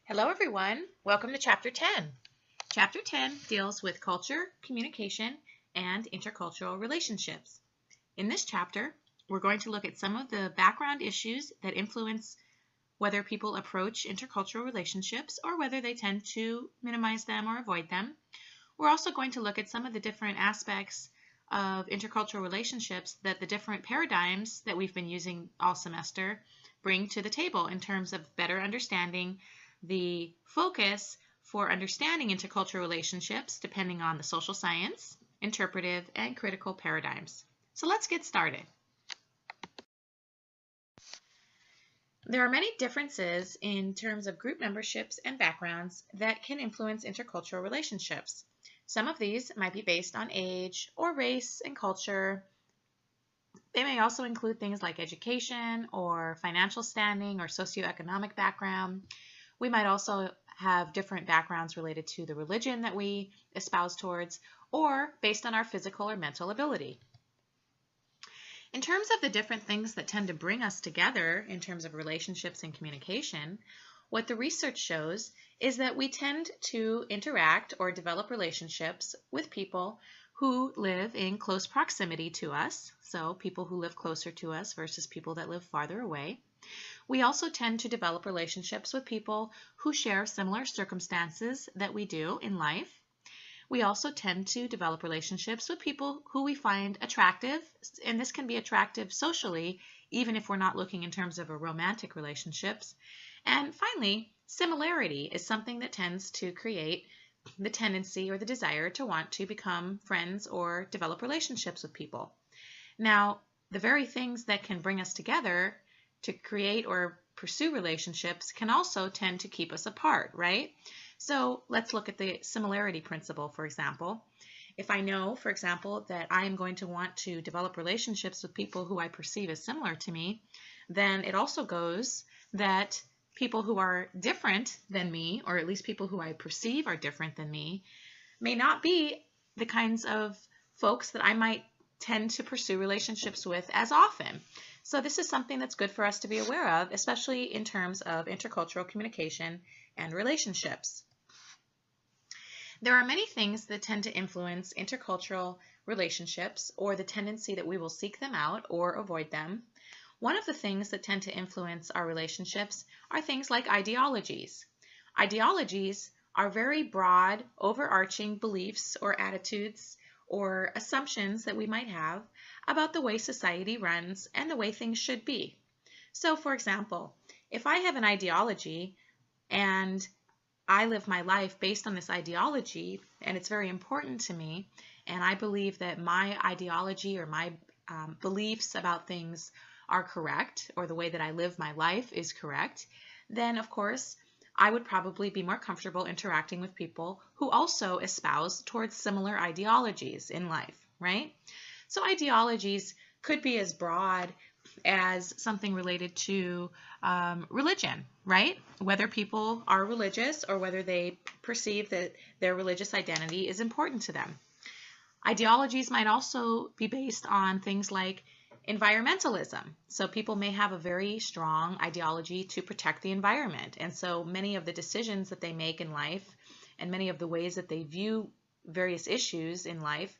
Hello everyone, welcome to Chapter 10. Chapter 10 deals with culture, communication, and intercultural relationships. In this chapter, we're going to look at some of the background issues that influence whether people approach intercultural relationships or whether they tend to minimize them or avoid them. We're also going to look at some of the different aspects of intercultural relationships that the different paradigms that we've been using all semester bring to the table in terms of better understanding the focus for understanding intercultural relationships depending on the social science, interpretive, and critical paradigms. So let's get started. There are many differences in terms of group memberships and backgrounds that can influence intercultural relationships. Some of these might be based on age or race and culture. They may also include things like education or financial standing or socioeconomic background. We might also have different backgrounds related to the religion that we espouse towards, or based on our physical or mental ability. In terms of the different things that tend to bring us together in terms of relationships and communication, what the research shows is that we tend to interact or develop relationships with people who live in close proximity to us, so people who live closer to us versus people that live farther away. We also tend to develop relationships with people who share similar circumstances that we do in life. We also tend to develop relationships with people who we find attractive, and this can be attractive socially, even if we're not looking in terms of a romantic relationships. And finally, similarity is something that tends to create the tendency or the desire to want to become friends or develop relationships with people. Now, the very things that can bring us together to create or pursue relationships can also tend to keep us apart, right? So let's look at the similarity principle, for example. If I know, for example, that I am going to want to develop relationships with people who I perceive as similar to me, then it also goes that people who are different than me, or at least people who I perceive are different than me, may not be the kinds of folks that I might tend to pursue relationships with as often. So this is something that's good for us to be aware of, especially in terms of intercultural communication and relationships. There are many things that tend to influence intercultural relationships or the tendency that we will seek them out or avoid them. One of the things that tend to influence our relationships are things like ideologies. Ideologies are very broad, overarching beliefs or attitudes or assumptions that we might have about the way society runs and the way things should be. So, for example, if I have an ideology and I live my life based on this ideology and it's very important to me, and I believe that my ideology or my beliefs about things are correct, or the way that I live my life is correct, then of course I would probably be more comfortable interacting with people who also espouse towards similar ideologies in life, right? So ideologies could be as broad as something related to religion, right? Whether people are religious or whether they perceive that their religious identity is important to them. Ideologies might also be based on things like environmentalism. So people may have a very strong ideology to protect the environment. And so many of the decisions that they make in life and many of the ways that they view various issues in life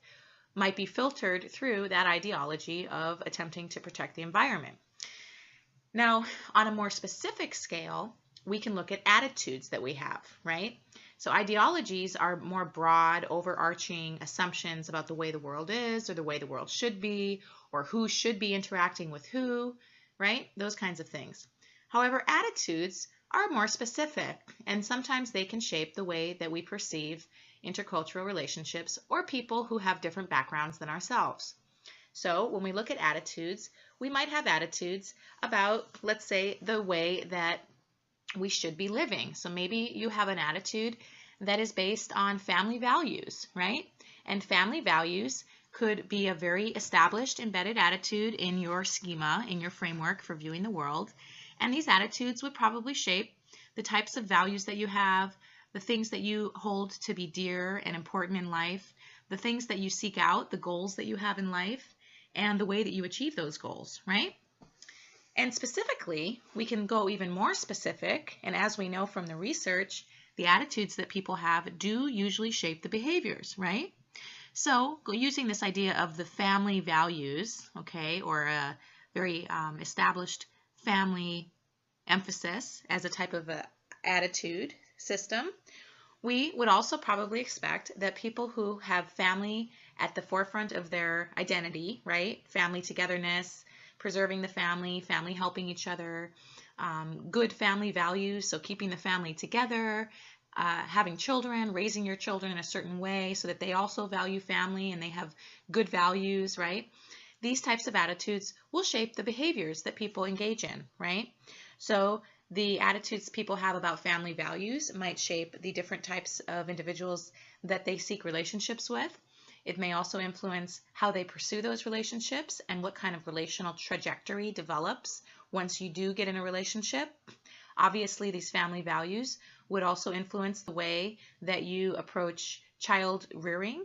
might be filtered through that ideology of attempting to protect the environment. Now, on a more specific scale, we can look at attitudes that we have, right? So ideologies are more broad, overarching assumptions about the way the world is or the way the world should be or who should be interacting with who, right? Those kinds of things. However, attitudes are more specific, and sometimes they can shape the way that we perceive intercultural relationships or people who have different backgrounds than ourselves. So when we look at attitudes, we might have attitudes about, let's say, the way that we should be living. So maybe you have an attitude that is based on family values, right? And family values could be a very established, embedded attitude in your schema, in your framework for viewing the world. And these attitudes would probably shape the types of values that you have, the things that you hold to be dear and important in life, the things that you seek out, the goals that you have in life, and the way that you achieve those goals, right? And specifically, we can go even more specific, and as we know from the research, the attitudes that people have do usually shape the behaviors, right? So using this idea of the family values, okay, or a very established family emphasis as a type of attitude system, we would also probably expect that people who have family at the forefront of their identity, right, family togetherness, preserving the family, family helping each other, good family values, so keeping the family together, having children, raising your children in a certain way so that they also value family and they have good values, right? These types of attitudes will shape the behaviors that people engage in, right? So the attitudes people have about family values might shape the different types of individuals that they seek relationships with. It may also influence how they pursue those relationships and what kind of relational trajectory develops once you do get in a relationship. Obviously, these family values would also influence the way that you approach child rearing,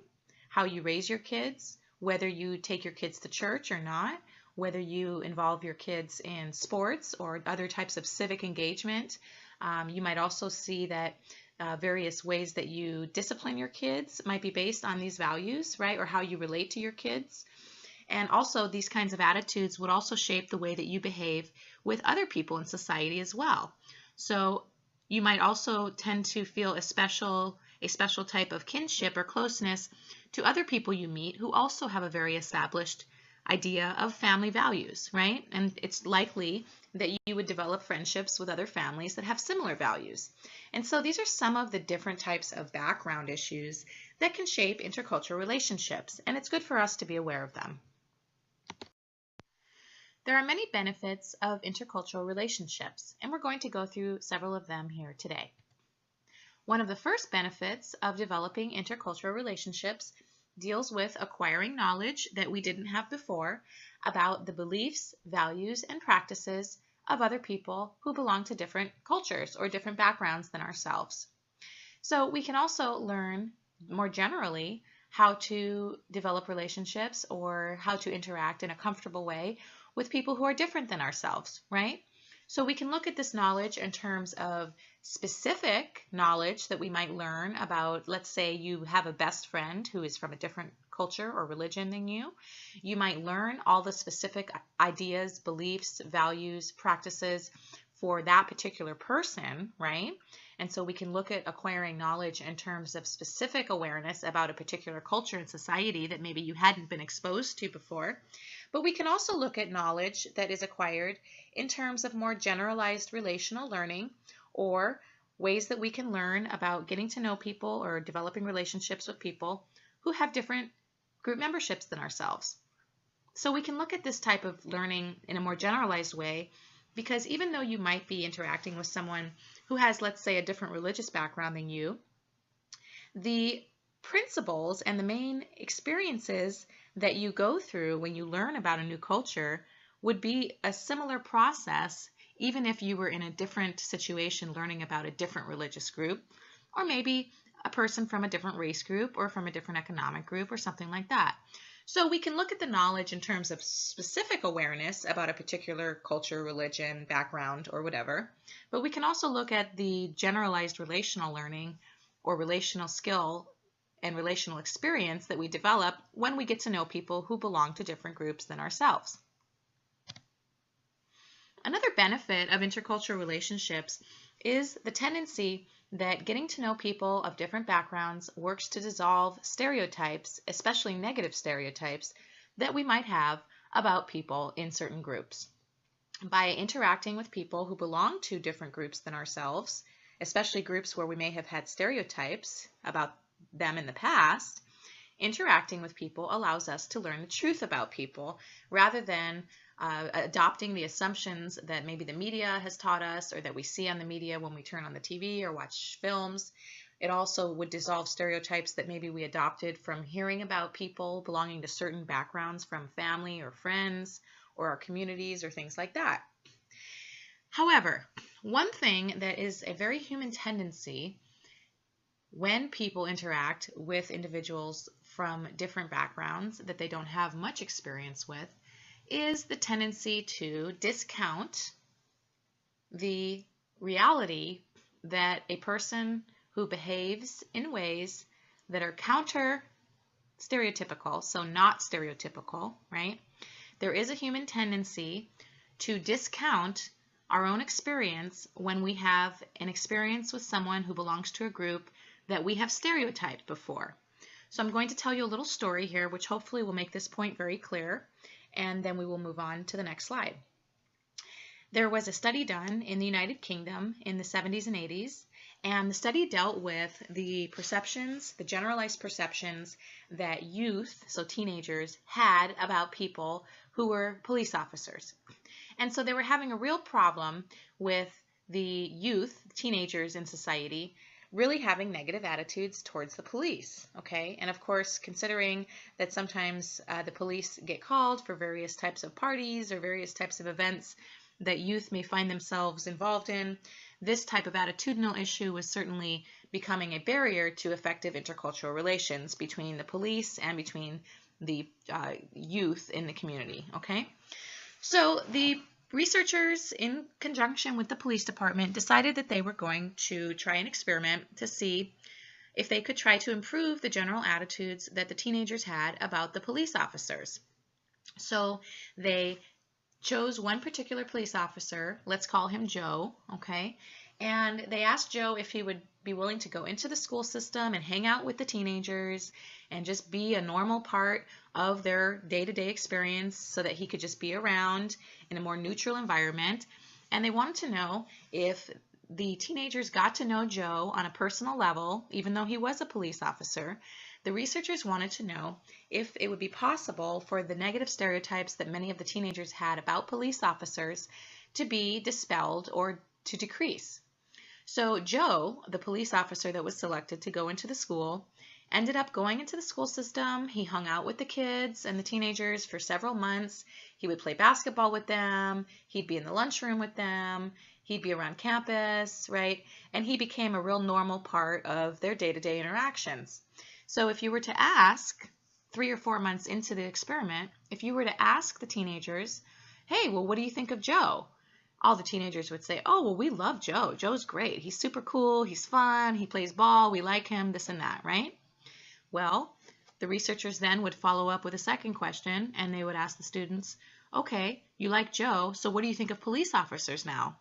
how you raise your kids, whether you take your kids to church or not, whether you involve your kids in sports or other types of civic engagement. You might also see that various ways that you discipline your kids might be based on these values, right? Or how you relate to your kids. And also these kinds of attitudes would also shape the way that you behave with other people in society as well. So you might also tend to feel a special type of kinship or closeness to other people you meet who also have a very established idea of family values, right? And it's likely that you would develop friendships with other families that have similar values. And so these are some of the different types of background issues that can shape intercultural relationships, and it's good for us to be aware of them. There are many benefits of intercultural relationships, and we're going to go through several of them here today. One of the first benefits of developing intercultural relationships deals with acquiring knowledge that we didn't have before about the beliefs, values, and practices of other people who belong to different cultures or different backgrounds than ourselves. So we can also learn more generally how to develop relationships or how to interact in a comfortable way with people who are different than ourselves, right? So we can look at this knowledge in terms of specific knowledge that we might learn about, let's say you have a best friend who is from a different culture or religion than you. You might learn all the specific ideas, beliefs, values, practices for that particular person, right? And so we can look at acquiring knowledge in terms of specific awareness about a particular culture and society that maybe you hadn't been exposed to before. But we can also look at knowledge that is acquired in terms of more generalized relational learning or ways that we can learn about getting to know people or developing relationships with people who have different group memberships than ourselves. So we can look at this type of learning in a more generalized way because even though you might be interacting with someone who has, let's say, a different religious background than you, the principles and the main experiences that you go through when you learn about a new culture would be a similar process even if you were in a different situation learning about a different religious group, or maybe a person from a different race group or from a different economic group or something like that. So we can look at the knowledge in terms of specific awareness about a particular culture, religion, background, or whatever, but we can also look at the generalized relational learning or relational skill and relational experience that we develop when we get to know people who belong to different groups than ourselves. Another benefit of intercultural relationships is the tendency that getting to know people of different backgrounds works to dissolve stereotypes, especially negative stereotypes, that we might have about people in certain groups. By interacting with people who belong to different groups than ourselves, especially groups where we may have had stereotypes about them in the past, interacting with people allows us to learn the truth about people rather than adopting the assumptions that maybe the media has taught us or that we see on the media when we turn on the TV or watch films. It also would dissolve stereotypes that maybe we adopted from hearing about people belonging to certain backgrounds from family or friends or our communities or things like that. However, one thing that is a very human tendency when people interact with individuals from different backgrounds that they don't have much experience with is the tendency to discount the reality that a person who behaves in ways that are counter stereotypical, so not stereotypical, right? There is a human tendency to discount our own experience when we have an experience with someone who belongs to a group that we have stereotyped before. So I'm going to tell you a little story here, which hopefully will make this point very clear, and then we will move on to the next slide. There was a study done in the United Kingdom in the 70s and 80s, and the study dealt with the perceptions, the generalized perceptions that youth, so teenagers, had about people who were police officers. And so they were having a real problem with the youth, teenagers in society, really having negative attitudes towards the police, okay? And of course, considering that sometimes the police get called for various types of parties or various types of events that youth may find themselves involved in, this type of attitudinal issue was certainly becoming a barrier to effective intercultural relations between the police and between the youth in the community, okay? So the researchers, in conjunction with the police department, decided that they were going to try an experiment to see if they could try to improve the general attitudes that the teenagers had about the police officers. So they chose one particular police officer, let's call him Joe, okay? And they asked Joe if he would be willing to go into the school system and hang out with the teenagers and just be a normal part of their day-to-day experience so that he could just be around in a more neutral environment. And they wanted to know if the teenagers got to know Joe on a personal level, even though he was a police officer. The researchers wanted to know if it would be possible for the negative stereotypes that many of the teenagers had about police officers to be dispelled or to decrease. So Joe, the police officer that was selected to go into the school, ended up going into the school system. He hung out with the kids and the teenagers for several months. He would play basketball with them. He'd be in the lunchroom with them. He'd be around campus, right? And he became a real normal part of their day-to-day interactions. So if you were to ask, 3 or 4 months into the experiment, if you were to ask the teenagers, hey, well, what do you think of Joe? All the teenagers would say, oh, well, we love Joe. Joe's great. He's super cool. He's fun. He plays ball. We like him, this and that, right? Well, the researchers then would follow up with a second question, and they would ask the students, okay, you like Joe, so what do you think of police officers now?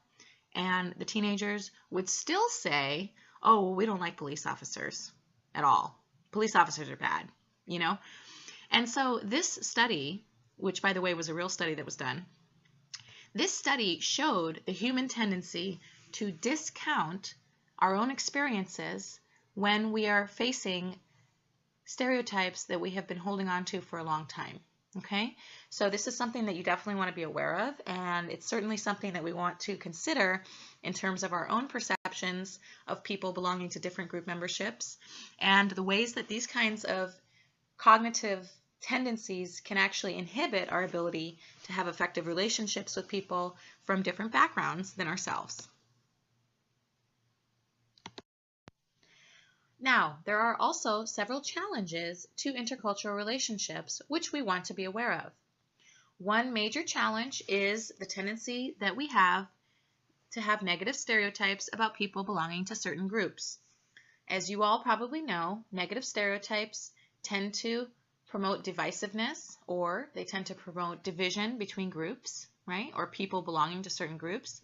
And the teenagers would still say, oh, well, we don't like police officers at all. Police officers are bad, you know? And so this study, which by the way was a real study that was done, this study showed the human tendency to discount our own experiences when we are facing stereotypes that we have been holding on to for a long time, okay? So this is something that you definitely want to be aware of, and it's certainly something that we want to consider in terms of our own perceptions of people belonging to different group memberships and the ways that these kinds of cognitive tendencies can actually inhibit our ability to have effective relationships with people from different backgrounds than ourselves. Now, there are also several challenges to intercultural relationships which we want to be aware of. One major challenge is the tendency that we have to have negative stereotypes about people belonging to certain groups. As you all probably know, negative stereotypes tend to promote divisiveness, or they tend to promote division between groups, right, or people belonging to certain groups.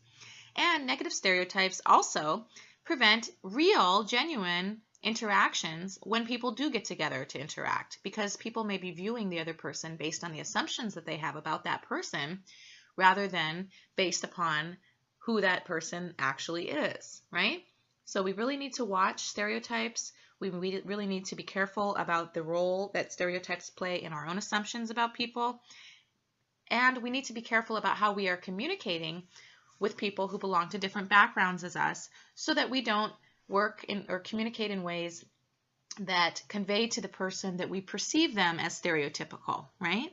And negative stereotypes also prevent real, genuine interactions when people do get together to interact, because people may be viewing the other person based on the assumptions that they have about that person rather than based upon who that person actually is, right? So we really need to watch stereotypes. We really need to be careful about the role that stereotypes play in our own assumptions about people. And we need to be careful about how we are communicating with people who belong to different backgrounds as us so that we don't work in or communicate in ways that convey to the person that we perceive them as stereotypical, right?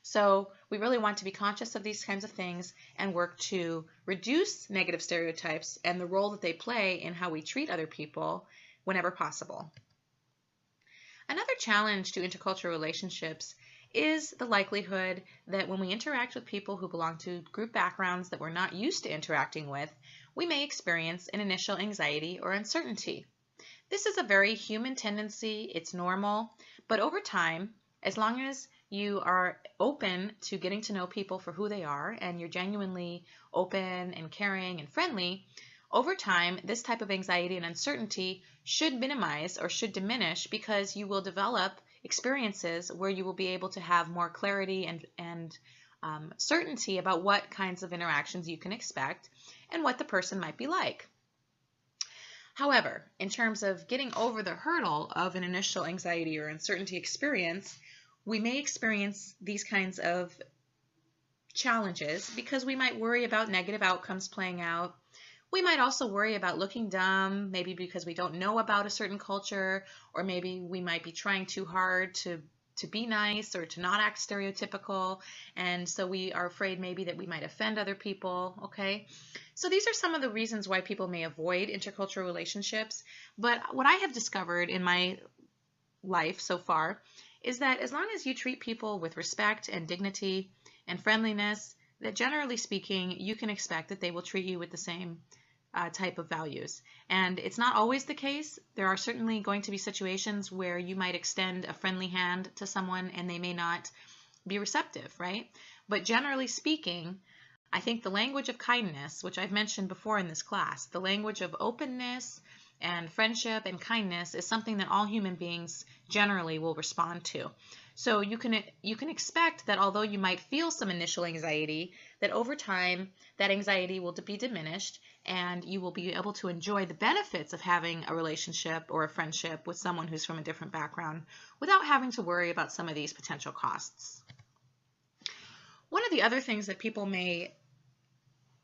So we really want to be conscious of these kinds of things and work to reduce negative stereotypes and the role that they play in how we treat other people whenever possible. Another challenge to intercultural relationships is the likelihood that when we interact with people who belong to group backgrounds that we're not used to interacting with, we may experience an initial anxiety or uncertainty. This is a very human tendency, it's normal, but over time, as long as you are open to getting to know people for who they are and you're genuinely open and caring and friendly, over time, this type of anxiety and uncertainty should minimize or should diminish because you will develop experiences where you will be able to have more clarity and certainty about what kinds of interactions you can expect and what the person might be like. However, in terms of getting over the hurdle of an initial anxiety or uncertainty experience, we may experience these kinds of challenges because we might worry about negative outcomes playing out. We might also worry about looking dumb, maybe because we don't know about a certain culture, or maybe we might be trying too hard to be nice or to not act stereotypical, and so we are afraid maybe that we might offend other people, okay? So these are some of the reasons why people may avoid intercultural relationships, but what I have discovered in my life so far is that as long as you treat people with respect and dignity and friendliness, that generally speaking, you can expect that they will treat you with the same type of values. And it's not always the case. There are certainly going to be situations where you might extend a friendly hand to someone and they may not be receptive, right? But generally speaking, I think the language of kindness, which I've mentioned before in this class, the language of openness and friendship and kindness is something that all human beings generally will respond to. So you can expect that although you might feel some initial anxiety, that over time that anxiety will be diminished and you will be able to enjoy the benefits of having a relationship or a friendship with someone who's from a different background without having to worry about some of these potential costs. One of the other things that people may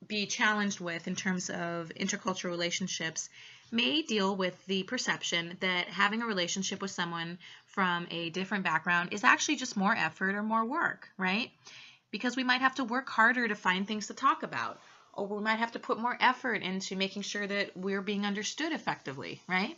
be challenged with in terms of intercultural relationships may deal with the perception that having a relationship with someone from a different background is actually just more effort or more work, right? Because we might have to work harder to find things to talk about, or we might have to put more effort into making sure that we're being understood effectively, right?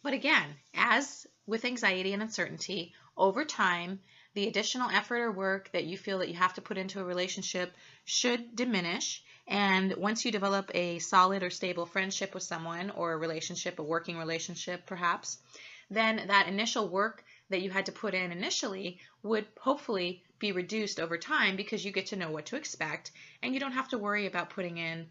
But again, as with anxiety and uncertainty, over time, the additional effort or work that you feel that you have to put into a relationship should diminish. And once you develop a solid or stable friendship with someone or a relationship, a working relationship perhaps, then that initial work that you had to put in initially would hopefully be reduced over time because you get to know what to expect and you don't have to worry about putting in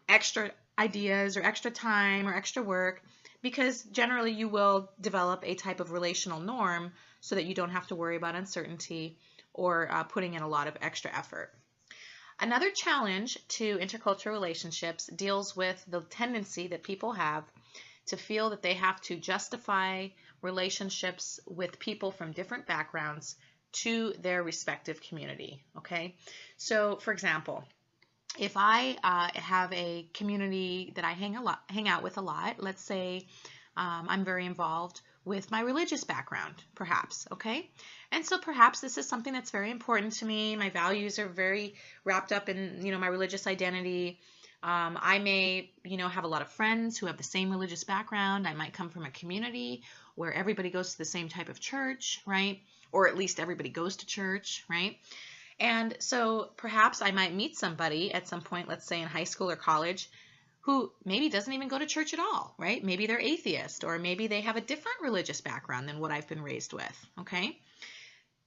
extra ideas or extra time or extra work because generally you will develop a type of relational norm so that you don't have to worry about uncertainty or putting in a lot of extra effort. Another challenge to intercultural relationships deals with the tendency that people have to feel that they have to justify relationships with people from different backgrounds to their respective community, okay? So, for example, if I have a community that I hang out with a lot, let's say I'm very involved with my religious background, perhaps, okay? And so perhaps this is something that's very important to me. My values are very wrapped up in, my religious identity. I may, have a lot of friends who have the same religious background. I might come from a community where everybody goes to the same type of church, right? Or at least everybody goes to church, right? And so perhaps I might meet somebody at some point, let's say in high school or college, who maybe doesn't even go to church at all, right? Maybe they're atheist, or maybe they have a different religious background than what I've been raised with, okay?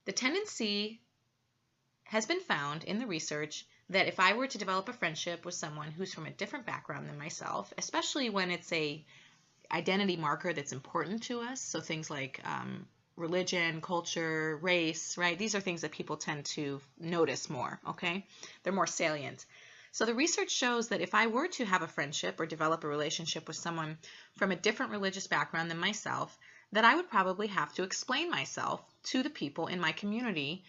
The tendency has been found in the research that if I were to develop a friendship with someone who's from a different background than myself, especially when it's a identity marker that's important to us, so things like religion, culture, race, right? These are things that people tend to notice more, okay? They're more salient. So the research shows that if I were to have a friendship or develop a relationship with someone from a different religious background than myself, that I would probably have to explain myself to the people in my community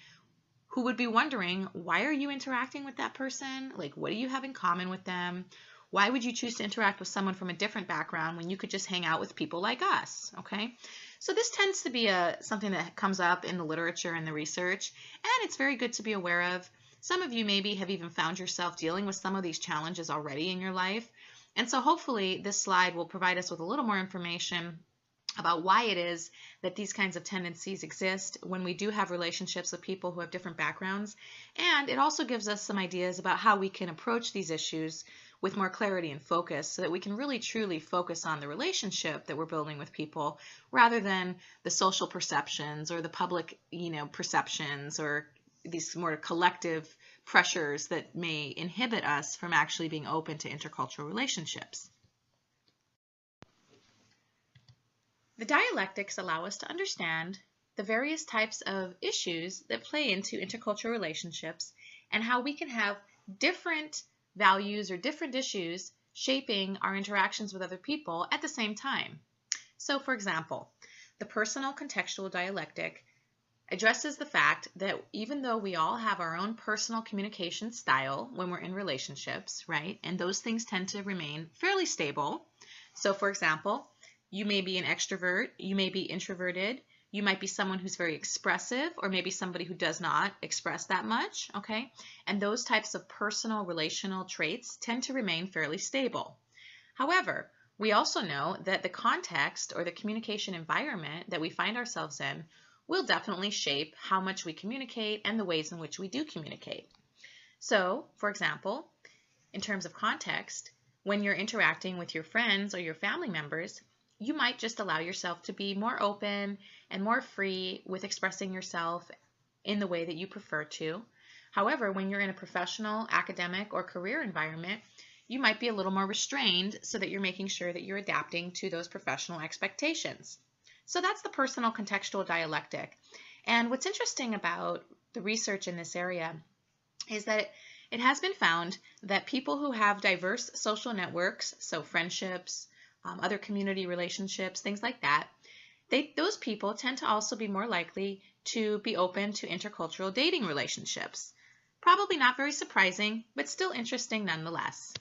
who would be wondering, why are you interacting with that person? Like, what do you have in common with them? Why would you choose to interact with someone from a different background when you could just hang out with people like us, okay? So this tends to be something that comes up in the literature and the research, and it's very good to be aware of. Some of you maybe have even found yourself dealing with some of these challenges already in your life. And so hopefully this slide will provide us with a little more information about why it is that these kinds of tendencies exist when we do have relationships with people who have different backgrounds. And it also gives us some ideas about how we can approach these issues with more clarity and focus so that we can really truly focus on the relationship that we're building with people rather than the social perceptions or the public, perceptions or these more collective pressures that may inhibit us from actually being open to intercultural relationships. The dialectics allow us to understand the various types of issues that play into intercultural relationships and how we can have different values or different issues shaping our interactions with other people at the same time. So, for example, the personal contextual dialectic addresses the fact that even though we all have our own personal communication style when we're in relationships, right, and those things tend to remain fairly stable. So, for example, you may be an extrovert, you may be introverted, you might be someone who's very expressive, or maybe somebody who does not express that much, okay? And those types of personal relational traits tend to remain fairly stable. However, we also know that the context or the communication environment that we find ourselves in will definitely shape how much we communicate and the ways in which we do communicate. So, for example, in terms of context, when you're interacting with your friends or your family members, you might just allow yourself to be more open and more free with expressing yourself in the way that you prefer to. However, when you're in a professional, academic, or career environment, you might be a little more restrained so that you're making sure that you're adapting to those professional expectations. So that's the personal contextual dialectic. And what's interesting about the research in this area is that it has been found that people who have diverse social networks, so friendships, other community relationships, things like that, those people tend to also be more likely to be open to intercultural dating relationships. Probably not very surprising, but still interesting nonetheless.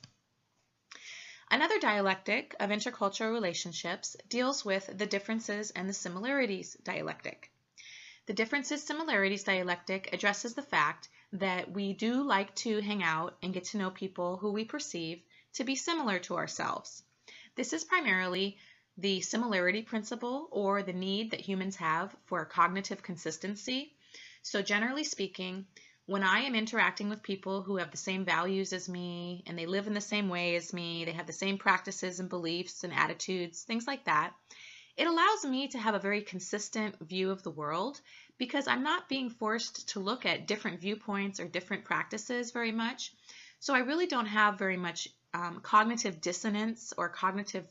Another dialectic of intercultural relationships deals with the differences and the similarities dialectic. The differences-similarities dialectic addresses the fact that we do like to hang out and get to know people who we perceive to be similar to ourselves. This is primarily the similarity principle or the need that humans have for cognitive consistency. So generally speaking, when I am interacting with people who have the same values as me and they live in the same way as me, they have the same practices and beliefs and attitudes, things like that, it allows me to have a very consistent view of the world because I'm not being forced to look at different viewpoints or different practices very much. So I really don't have very much cognitive dissonance or cognitive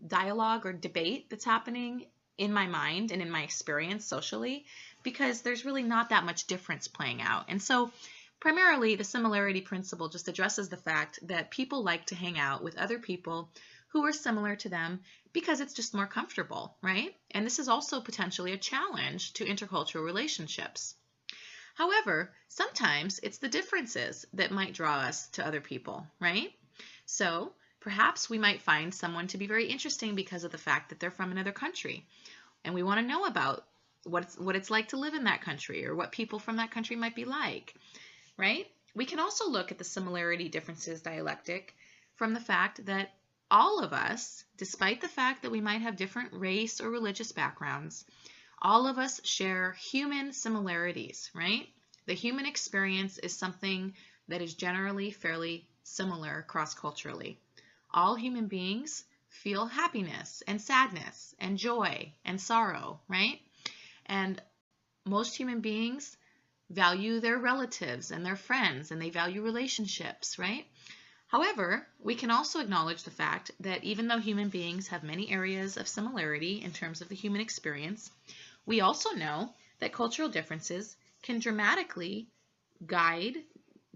dialogue or debate that's happening in my mind and in my experience socially because there's really not that much difference playing out. And so primarily the similarity principle just addresses the fact that people like to hang out with other people who are similar to them because it's just more comfortable, right? And this is also potentially a challenge to intercultural relationships. However, sometimes it's the differences that might draw us to other people, right? So perhaps we might find someone to be very interesting because of the fact that they're from another country, and we want to know about what it's like to live in that country or what people from that country might be like, right? We can also look at the similarity differences dialectic from the fact that all of us, despite the fact that we might have different race or religious backgrounds, all of us share human similarities, right? The human experience is something that is generally fairly similar cross-culturally. All human beings feel happiness and sadness and joy and sorrow, right? And most human beings value their relatives and their friends, and they value relationships, right? However, we can also acknowledge the fact that even though human beings have many areas of similarity in terms of the human experience, we also know that cultural differences can dramatically guide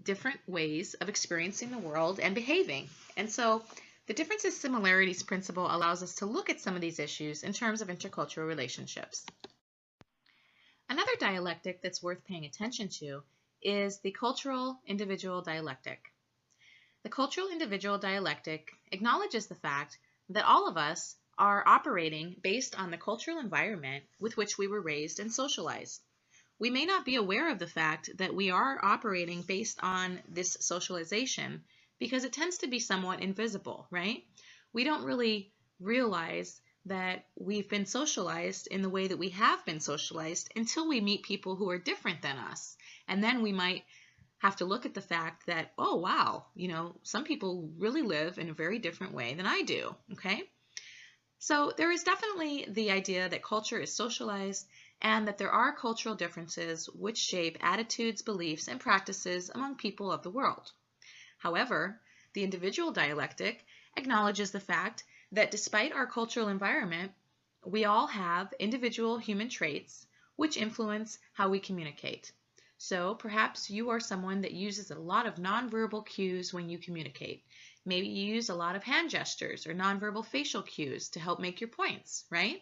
different ways of experiencing the world and behaving. And so the differences similarities principle allows us to look at some of these issues in terms of intercultural relationships. Another dialectic that's worth paying attention to is the cultural individual dialectic. The cultural individual dialectic acknowledges the fact that all of us are operating based on the cultural environment with which we were raised and socialized. We may not be aware of the fact that we are operating based on this socialization because it tends to be somewhat invisible, right? We don't really realize that we've been socialized in the way that we have been socialized until we meet people who are different than us. And then we might have to look at the fact that, oh, wow, some people really live in a very different way than I do, okay? So there is definitely the idea that culture is socialized and that there are cultural differences which shape attitudes, beliefs, and practices among people of the world. However, the individual dialectic acknowledges the fact that despite our cultural environment, we all have individual human traits which influence how we communicate. So perhaps you are someone that uses a lot of nonverbal cues when you communicate. Maybe you use a lot of hand gestures or nonverbal facial cues to help make your points, right?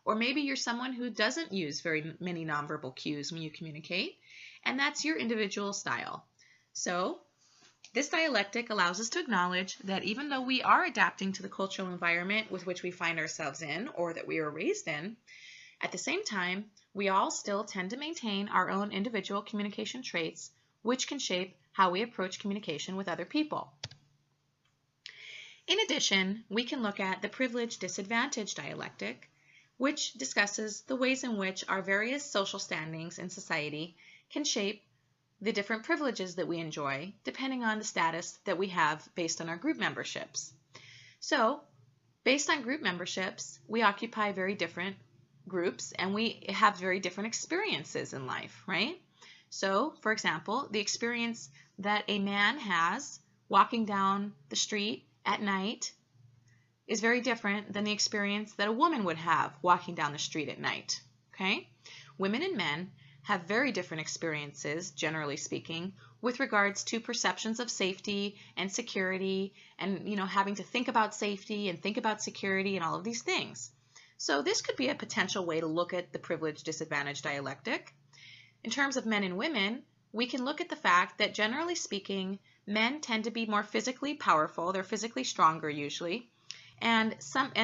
Or maybe you're someone who doesn't use very many nonverbal cues when you communicate, and that's your individual style. So this dialectic allows us to acknowledge that even though we are adapting to the cultural environment with which we find ourselves in or that we are raised in, at the same time, we all still tend to maintain our own individual communication traits, which can shape how we approach communication with other people. In addition, we can look at the privilege-disadvantage dialectic, which discusses the ways in which our various social standings in society can shape the different privileges that we enjoy, depending on the status that we have based on our group memberships. So, based on group memberships, we occupy very different groups and we have very different experiences in life, right? So, for example, the experience that a man has walking down the street at night is very different than the experience that a woman would have walking down the street at night, okay? Women and men have very different experiences, generally speaking, with regards to perceptions of safety and security and, having to think about safety and think about security and all of these things. So this could be a potential way to look at the privilege-disadvantage dialectic. In terms of men and women, we can look at the fact that generally speaking, men tend to be more physically powerful. They're physically stronger usually. And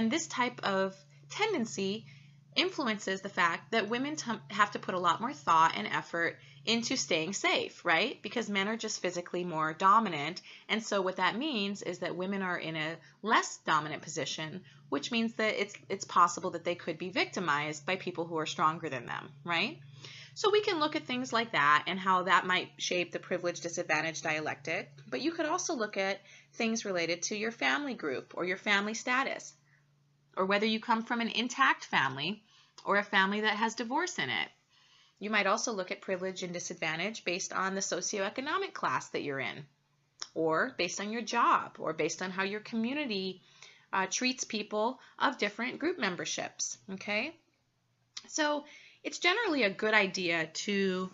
this type of tendency influences the fact that women have to put a lot more thought and effort into staying safe, right? Because men are just physically more dominant. And so what that means is that women are in a less dominant position, which means that it's possible that they could be victimized by people who are stronger than them, right? So we can look at things like that and how that might shape the privilege-disadvantage dialectic. But you could also look at things related to your family group or your family status, or whether you come from an intact family or a family that has divorce in it. You might also look at privilege and disadvantage based on the socioeconomic class that you're in, or based on your job, or based on how your community treats people of different group memberships, okay? So it's generally a good idea to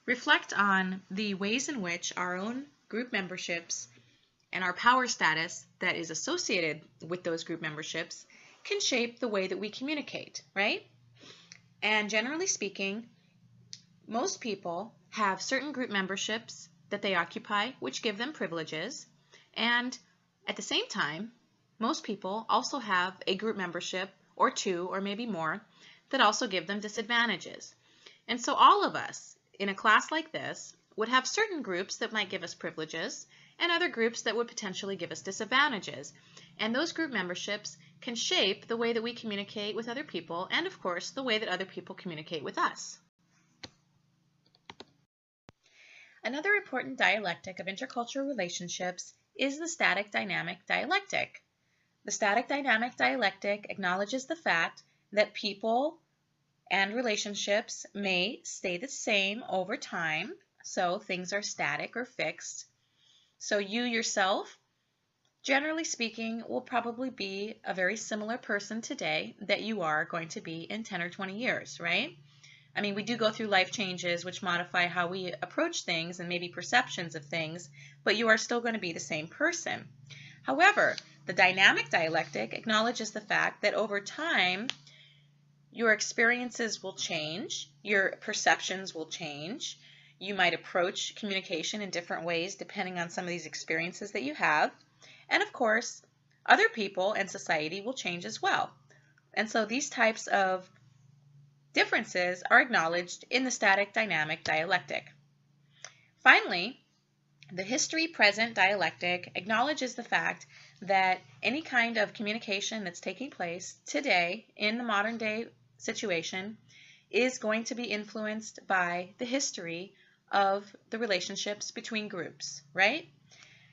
reflect on the ways in which our own group memberships and our power status that is associated with those group memberships can shape the way that we communicate, right? And generally speaking, most people have certain group memberships that they occupy, which give them privileges. And at the same time, most people also have a group membership or two or maybe more that also give them disadvantages. And so all of us in a class like this would have certain groups that might give us privileges and other groups that would potentially give us disadvantages. And those group memberships can shape the way that we communicate with other people and, of course, the way that other people communicate with us. Another important dialectic of intercultural relationships is the static dynamic dialectic. The static dynamic dialectic acknowledges the fact that people and relationships may stay the same over time, so things are static or fixed. So you yourself, generally speaking, will probably be a very similar person today that you are going to be in 10 or 20 years, right? I mean, we do go through life changes which modify how we approach things and maybe perceptions of things, but you are still going to be the same person. However, the dynamic dialectic acknowledges the fact that over time, your experiences will change, your perceptions will change. You might approach communication in different ways depending on some of these experiences that you have. And of course, other people and society will change as well. And so these types of differences are acknowledged in the static dynamic dialectic. Finally, The history-present dialectic acknowledges the fact that any kind of communication that's taking place today in the modern day situation is going to be influenced by the history of the relationships between groups, right?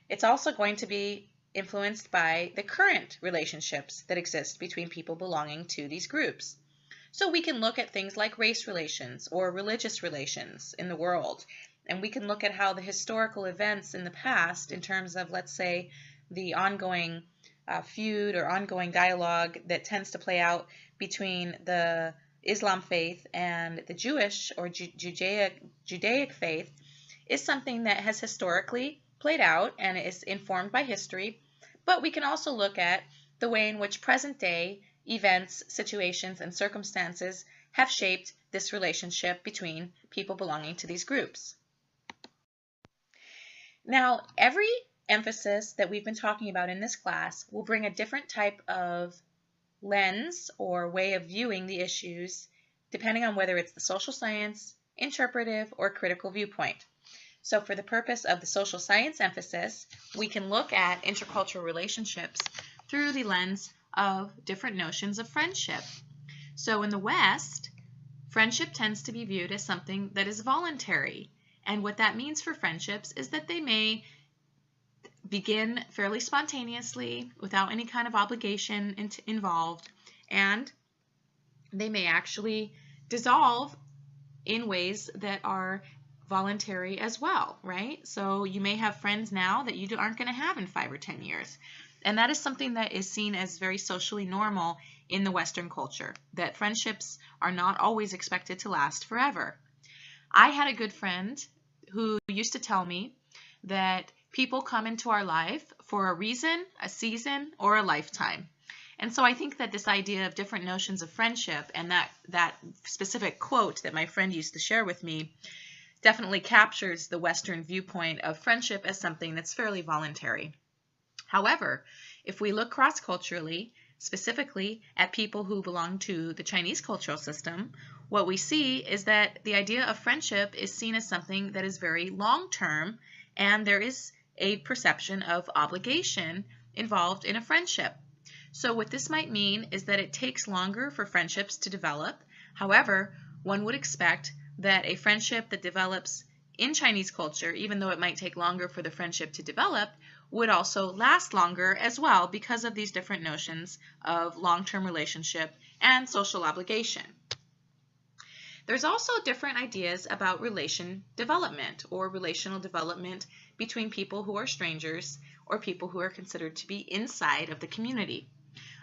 It's also going to be influenced by the current relationships that exist between people belonging to these groups. So we can look at things like race relations or religious relations in the world, and we can look at how the historical events in the past, in terms of, let's say, the ongoing feud or ongoing dialogue that tends to play out between the Islam faith and the Jewish or Judaic faith, is something that has historically played out and is informed by history. But we can also look at the way in which present day events, situations, and circumstances have shaped this relationship between people belonging to these groups. Now, every emphasis that we've been talking about in this class will bring a different type of lens or way of viewing the issues, depending on whether it's the social science, interpretive, or critical viewpoint. So for the purpose of the social science emphasis, we can look at intercultural relationships through the lens of different notions of friendship. So in the West, friendship tends to be viewed as something that is voluntary. And what that means for friendships is that they may begin fairly spontaneously without any kind of obligation involved, and they may actually dissolve in ways that are voluntary as well, right? So you may have friends now that you aren't going to have in 5 or 10 years. And that is something that is seen as very socially normal in the Western culture, that friendships are not always expected to last forever. I had a good friend who used to tell me that people come into our life for a reason, a season, or a lifetime. And so I think that this idea of different notions of friendship and that specific quote that my friend used to share with me definitely captures the Western viewpoint of friendship as something that's fairly voluntary. However, if we look cross-culturally, specifically at people who belong to the Chinese cultural system, what we see is that the idea of friendship is seen as something that is very long-term, and there is a perception of obligation involved in a friendship. So what this might mean is that it takes longer for friendships to develop. However, one would expect that a friendship that develops in Chinese culture, even though it might take longer for the friendship to develop, would also last longer as well because of these different notions of long-term relationship and social obligation. There's also different ideas about relation development or relational development between people who are strangers or people who are considered to be inside of the community.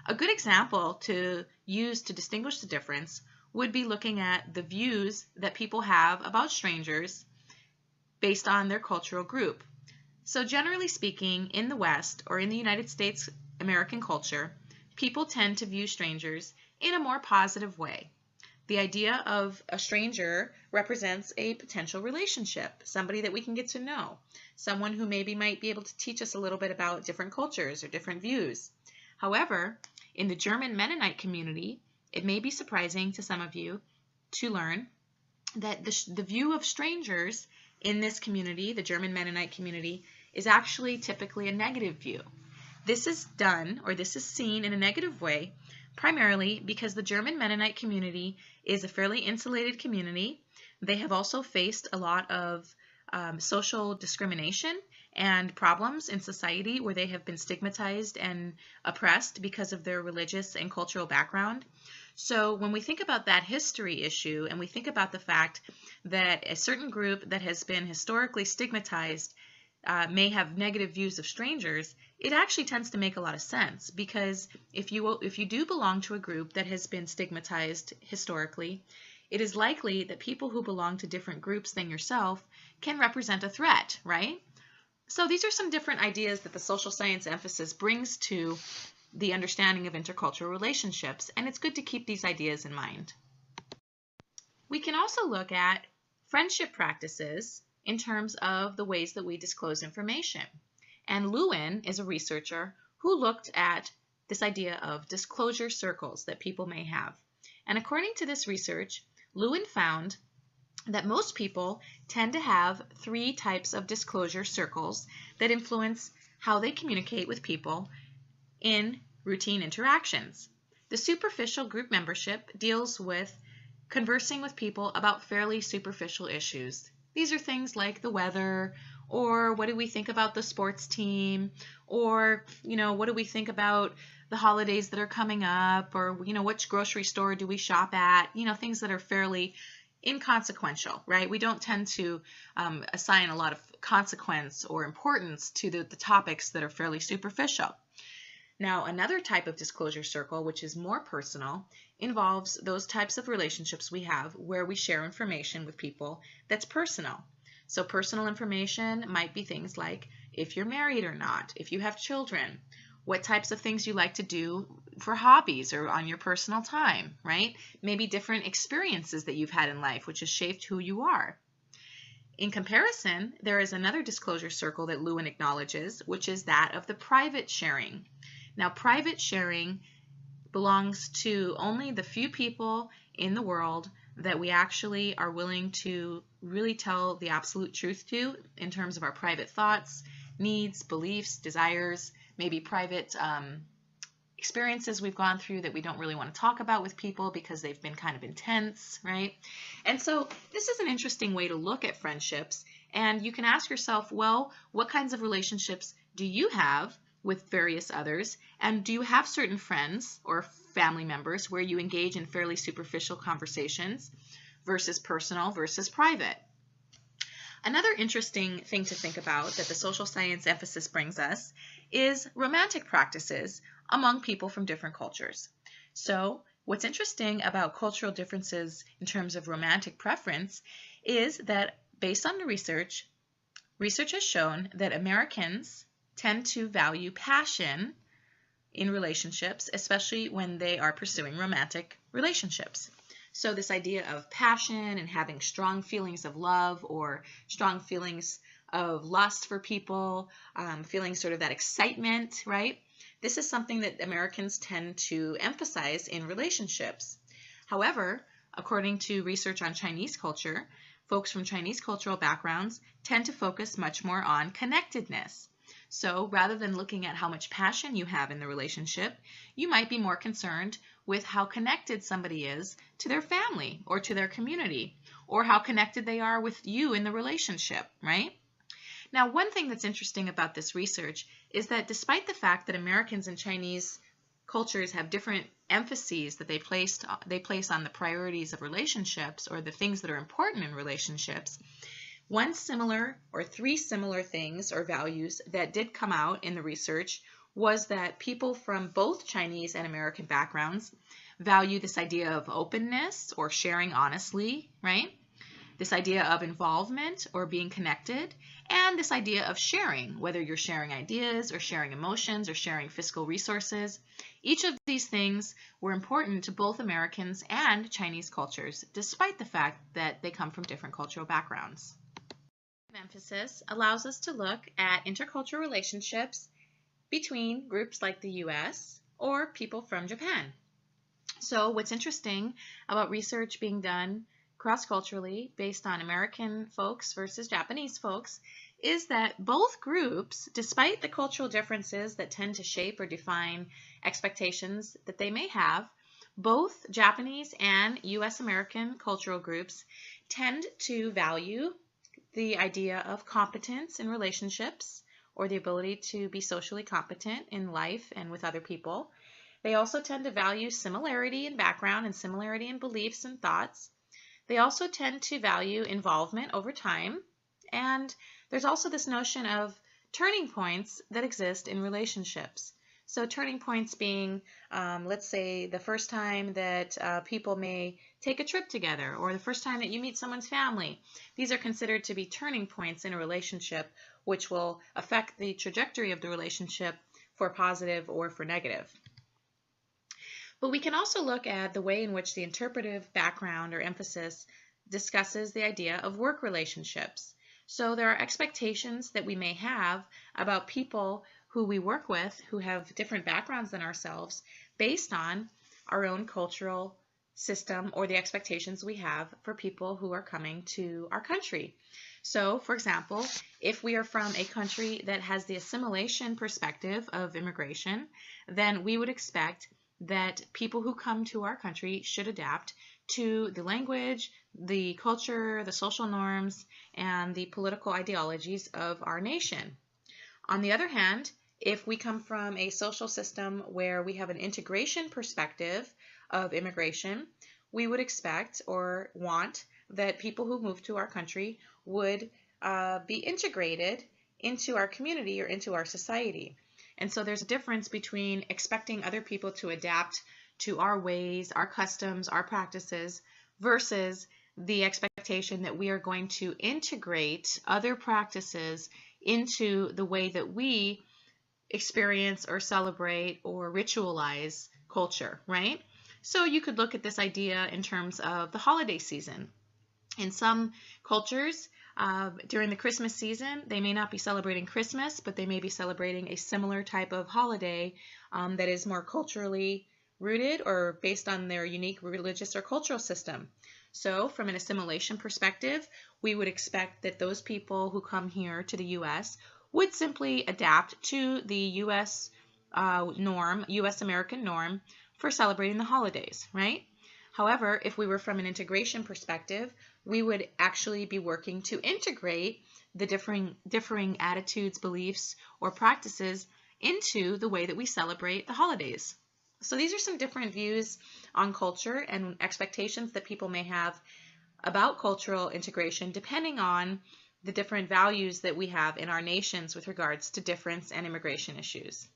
A good example to use to distinguish the difference would be looking at the views that people have about strangers based on their cultural group. So generally speaking, in the West or in the United States American culture, people tend to view strangers in a more positive way. The idea of a stranger represents a potential relationship, somebody that we can get to know, someone who maybe might be able to teach us a little bit about different cultures or different views. However, in the German Mennonite community, it may be surprising to some of you to learn that the view of strangers in this community, the German Mennonite community, is actually typically a negative view. This is done, or this is seen in a negative way, primarily because the German Mennonite community is a fairly insulated community. They have also faced a lot of social discrimination and problems in society where they have been stigmatized and oppressed because of their religious and cultural background. So when we think about that history issue and we think about the fact that a certain group that has been historically stigmatized may have negative views of strangers, it actually tends to make a lot of sense, because if you do belong to a group that has been stigmatized historically, it is likely that people who belong to different groups than yourself can represent a threat, right? So these are some different ideas that the social science emphasis brings to the understanding of intercultural relationships, and it's good to keep these ideas in mind. We can also look at friendship practices in terms of the ways that we disclose information. And Lewin is a researcher who looked at this idea of disclosure circles that people may have. And according to this research, Lewin found that most people tend to have 3 types of disclosure circles that influence how they communicate with people in routine interactions. The superficial group membership deals with conversing with people about fairly superficial issues. These are things like the weather, or what do we think about the sports team, or what do we think about the holidays that are coming up, or which grocery store do we shop at, things that are fairly inconsequential, right? We don't tend to assign a lot of consequence or importance to the topics that are fairly superficial. Now, another type of disclosure circle, which is more personal, involves those types of relationships we have where we share information with people that's personal. So personal information might be things like if you're married or not, if you have children, what types of things you like to do for hobbies or on your personal time, right? Maybe different experiences that you've had in life, which has shaped who you are. In comparison, there is another disclosure circle that Lewin acknowledges, which is that of the private sharing. Now, private sharing belongs to only the few people in the world that we actually are willing to really tell the absolute truth to in terms of our private thoughts, needs, beliefs, desires, maybe private experiences we've gone through that we don't really want to talk about with people because they've been kind of intense, right? And so this is an interesting way to look at friendships, and you can ask yourself, well, what kinds of relationships do you have with various others, and do you have certain friends or family members where you engage in fairly superficial conversations versus personal versus private? Another interesting thing to think about that the social science emphasis brings us is romantic practices among people from different cultures. So what's interesting about cultural differences in terms of romantic preference is that based on the research has shown that Americans tend to value passion in relationships, especially when they are pursuing romantic relationships. So this idea of passion and having strong feelings of love or strong feelings of lust for people, feeling sort of that excitement, right? This is something that Americans tend to emphasize in relationships. However, according to research on Chinese culture, folks from Chinese cultural backgrounds tend to focus much more on connectedness. So rather than looking at how much passion you have in the relationship, you might be more concerned with how connected somebody is to their family or to their community, or how connected they are with you in the relationship, right? Now, one thing that's interesting about this research is that despite the fact that Americans and Chinese cultures have different emphases that they place on the priorities of relationships or the things that are important in relationships, one similar or 3 similar things or values that did come out in the research was that people from both Chinese and American backgrounds value this idea of openness or sharing honestly, right? This idea of involvement or being connected, and this idea of sharing, whether you're sharing ideas or sharing emotions or sharing fiscal resources. Each of these things were important to both Americans and Chinese cultures, despite the fact that they come from different cultural backgrounds. Emphasis allows us to look at intercultural relationships between groups like the US or people from Japan. So what's interesting about research being done cross-culturally based on American folks versus Japanese folks is that both groups, despite the cultural differences that tend to shape or define expectations that they may have, both Japanese and US American cultural groups tend to value the idea of competence in relationships, or the ability to be socially competent in life and with other people. They also tend to value similarity in background and similarity in beliefs and thoughts. They also tend to value involvement over time. And there's also this notion of turning points that exist in relationships. So turning points being, let's say, the first time that people may take a trip together, or the first time that you meet someone's family. These are considered to be turning points in a relationship, which will affect the trajectory of the relationship for positive or for negative. But we can also look at the way in which the interpretive background or emphasis discusses the idea of work relationships. So there are expectations that we may have about people who we work with who have different backgrounds than ourselves based on our own cultural system or the expectations we have for people who are coming to our country. So, for example, if we are from a country that has the assimilation perspective of immigration, then we would expect that people who come to our country should adapt to the language, the culture, the social norms, and the political ideologies of our nation. On the other hand, if we come from a social system where we have an integration perspective of immigration, we would expect or want that people who move to our country would be integrated into our community or into our society. And so there's a difference between expecting other people to adapt to our ways, our customs, our practices, versus the expectation that we are going to integrate other practices into the way that we experience or celebrate or ritualize culture, right? So you could look at this idea in terms of the holiday season. In some cultures, during the Christmas season, they may not be celebrating Christmas, but they may be celebrating a similar type of holiday that is more culturally rooted or based on their unique religious or cultural system. So from an assimilation perspective, we would expect that those people who come here to the U.S. would simply adapt to the U.S. Norm, U.S. American norm for celebrating the holidays, right? However, if we were from an integration perspective, we would actually be working to integrate the differing attitudes, beliefs, or practices into the way that we celebrate the holidays. So these are some different views on culture and expectations that people may have about cultural integration depending on the different values that we have in our nations with regards to difference and immigration issues.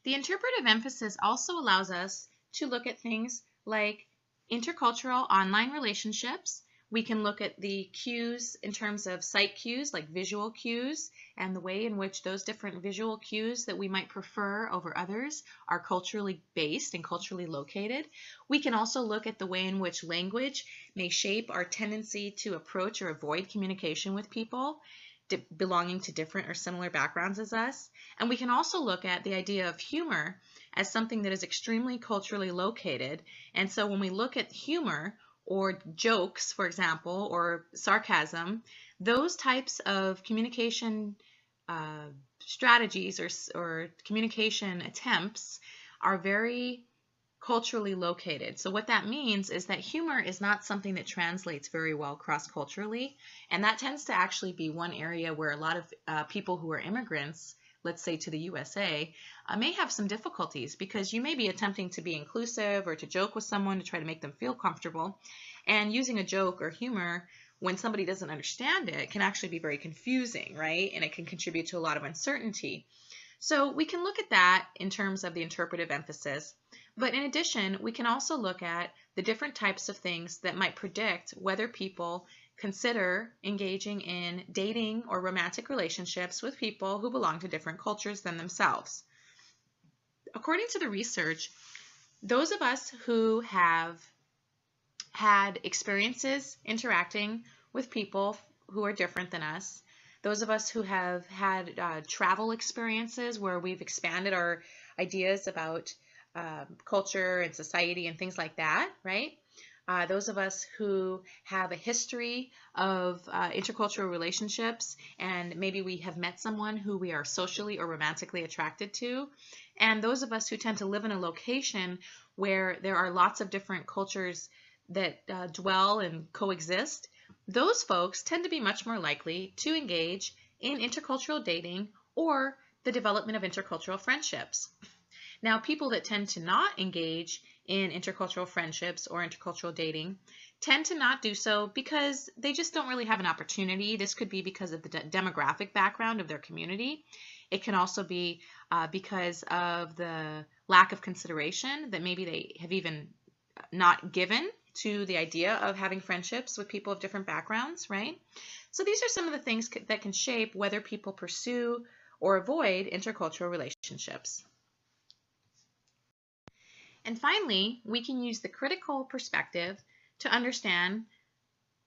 The interpretive emphasis also allows us to look at things like intercultural online relationships. We can look at the cues in terms of sight cues, like visual cues, and the way in which those different visual cues that we might prefer over others are culturally based and culturally located. We can also look at the way in which language may shape our tendency to approach or avoid communication with people belonging to different or similar backgrounds as us. And we can also look at the idea of humor as something that is extremely culturally located. And so when we look at humor or jokes, for example, or sarcasm, those types of communication strategies or communication attempts are very culturally located. So what that means is that humor is not something that translates very well cross-culturally, and that tends to actually be one area where a lot of people who are immigrants, let's say to the USA, may have some difficulties because you may be attempting to be inclusive or to joke with someone to try to make them feel comfortable, and using a joke or humor when somebody doesn't understand it can actually be very confusing, right? And it can contribute to a lot of uncertainty. So we can look at that in terms of the interpretive emphasis. But in addition, we can also look at the different types of things that might predict whether people consider engaging in dating or romantic relationships with people who belong to different cultures than themselves. According to the research, those of us who have had experiences interacting with people who are different than us, those of us who have had travel experiences where we've expanded our ideas about culture and society and things like that, right? Those of us who have a history of intercultural relationships and maybe we have met someone who we are socially or romantically attracted to, and those of us who tend to live in a location where there are lots of different cultures that dwell and coexist, those folks tend to be much more likely to engage in intercultural dating or the development of intercultural friendships. Now, people that tend to not engage in intercultural friendships or intercultural dating tend to not do so because they just don't really have an opportunity. This could be because of the demographic background of their community. It can also be because of the lack of consideration that maybe they have even not given to the idea of having friendships with people of different backgrounds, right? So these are some of the things that can shape whether people pursue or avoid intercultural relationships. And finally, we can use the critical perspective to understand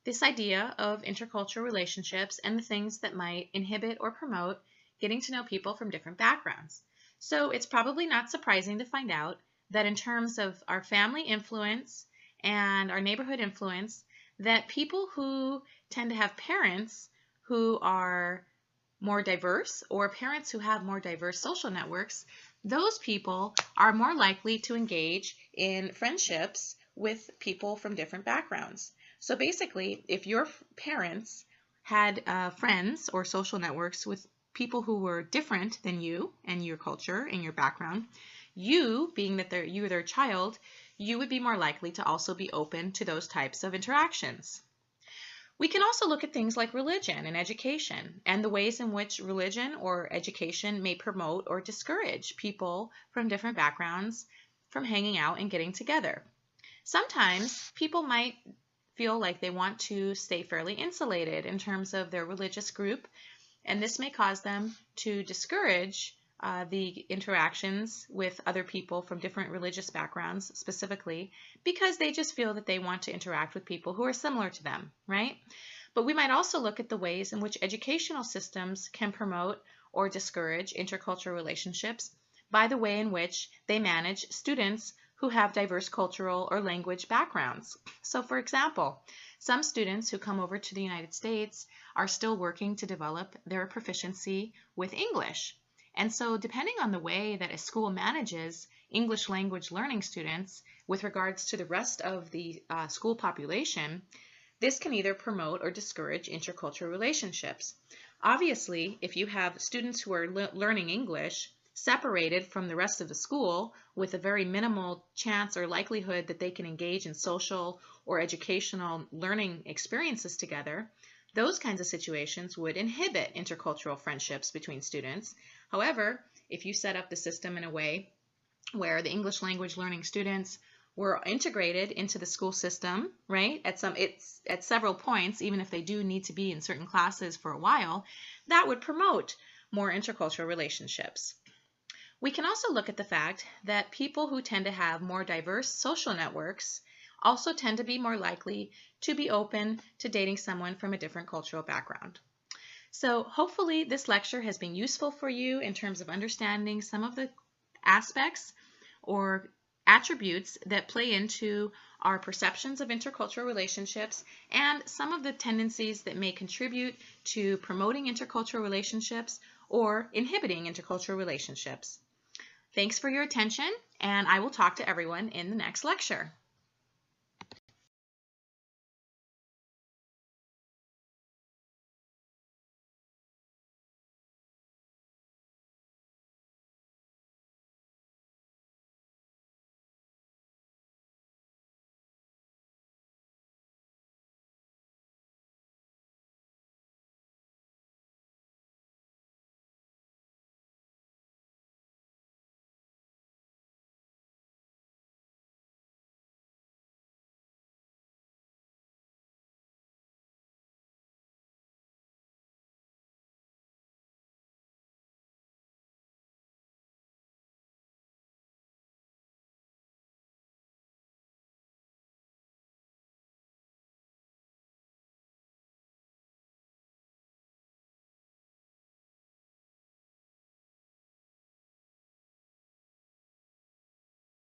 this idea of intercultural relationships and the things that might inhibit or promote getting to know people from different backgrounds. So it's probably not surprising to find out that in terms of our family influence and our neighborhood influence, that people who tend to have parents who are more diverse or parents who have more diverse social networks, those people are more likely to engage in friendships with people from different backgrounds. So basically, if your parents had friends or social networks with people who were different than you and your culture and your background, you, being that you're their child, you would be more likely to also be open to those types of interactions. We can also look at things like religion and education and the ways in which religion or education may promote or discourage people from different backgrounds from hanging out and getting together. Sometimes people might feel like they want to stay fairly insulated in terms of their religious group, and this may cause them to discourage the interactions with other people from different religious backgrounds specifically because they just feel that they want to interact with people who are similar to them, right? But we might also look at the ways in which educational systems can promote or discourage intercultural relationships by the way in which they manage students who have diverse cultural or language backgrounds. So for example, some students who come over to the United States are still working to develop their proficiency with English. And so depending on the way that a school manages English language learning students with regards to the rest of the school population, this can either promote or discourage intercultural relationships. Obviously, if you have students who are learning English separated from the rest of the school with a very minimal chance or likelihood that they can engage in social or educational learning experiences together, those kinds of situations would inhibit intercultural friendships between students. However, if you set up the system in a way where the English language learning students were integrated into the school system, right, at several points, even if they do need to be in certain classes for a while, that would promote more intercultural relationships. We can also look at the fact that people who tend to have more diverse social networks also tend to be more likely to be open to dating someone from a different cultural background. So hopefully this lecture has been useful for you in terms of understanding some of the aspects or attributes that play into our perceptions of intercultural relationships and some of the tendencies that may contribute to promoting intercultural relationships or inhibiting intercultural relationships. Thanks for your attention, and I will talk to everyone in the next lecture.